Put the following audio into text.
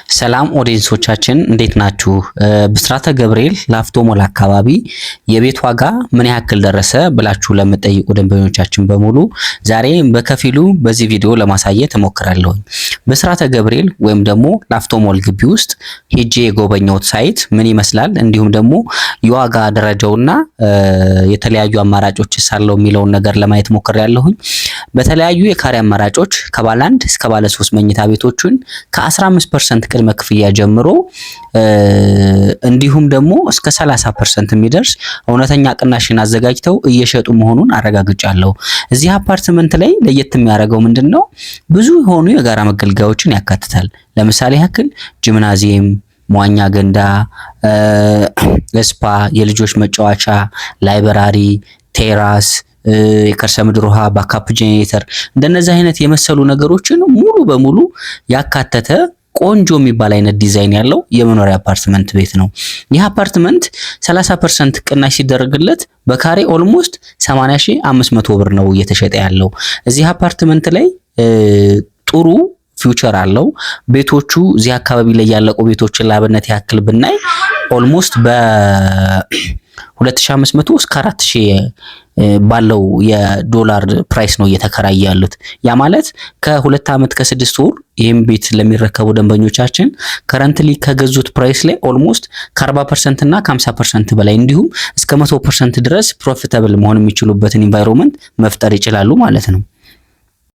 ሰላም ኦዲየንሶቻችን እንዴት ናችሁ? ብስራተ ገብርኤል ላፍቶ ሞል አካባቢ የቤት ዋጋ ምን ያክል ደረሰ ብላችሁ ለምትጠይቁ ደንበኞቻችን በሙሉ ዛሬ በከፊሉ በዚህ ቪዲዮ ለማሳየት እሞክራለሁ። ብስራተ ገብርኤል ወይም ደግሞ ላፍቶ ሞል ግቢ ውስጥ ሄጄ የጎበኘሁት ሳይት ምን ይመስላል፣ እንዲሁም ደግሞ የዋጋ ደረጃውና የተለያዩ አማራጮች ሳለው የሚለውን ነገር ለማየት ሞክሬያለሁኝ። በተለያዩ የካሬ አማራጮች ከባለ 1 እስከ ባለ 3 መኝታ ቤቶችን ከ15% ቅድመ ክፍያ ጀምሮ እንዲሁም ደግሞ እስከ 30% የሚደርስ እውነተኛ ቅናሽን አዘጋጅተው እየሸጡ መሆኑን አረጋግጫለሁ። እዚህ አፓርትመንት ላይ ለየት የሚያደርገው ምንድነው? ብዙ የሆኑ የጋራ መገልገያዎችን ያካትታል። ለምሳሌ ያክል ጂምናዚየም፣ መዋኛ ገንዳ፣ ስፓ፣ የልጆች መጫወቻ፣ ላይብራሪ፣ ቴራስ፣ የከርሰ ምድር ውሃ፣ ባካፕ ጄኔሬተር እንደነዚህ አይነት የመሰሉ ነገሮችን ሙሉ በሙሉ ያካተተ ቆንጆ የሚባል አይነት ዲዛይን ያለው የመኖሪያ አፓርትመንት ቤት ነው። ይህ አፓርትመንት 30% ቅናሽ ሲደረግለት በካሬ ኦልሞስት 80500 ብር ነው እየተሸጠ ያለው። እዚህ አፓርትመንት ላይ ጥሩ ፊውቸር አለው። ቤቶቹ እዚህ አካባቢ ላይ ያለቁ ቤቶችን ላብነት ያክል ብናይ ኦልሞስት በ2500 እስከ 4000 ባለው የዶላር ፕራይስ ነው እየተከራየ ያሉት። ያ ማለት ከ2 ዓመት ከ6 ወር ይህም ቤት ለሚረከቡ ደንበኞቻችን ከረንትሊ ከገዙት ፕራይስ ላይ ኦልሞስት ከ40% እና ከ50% በላይ እንዲሁም እስከ 100% ድረስ ፕሮፊታብል መሆን የሚችሉበትን ኢንቫይሮንመንት መፍጠር ይችላሉ ማለት ነው።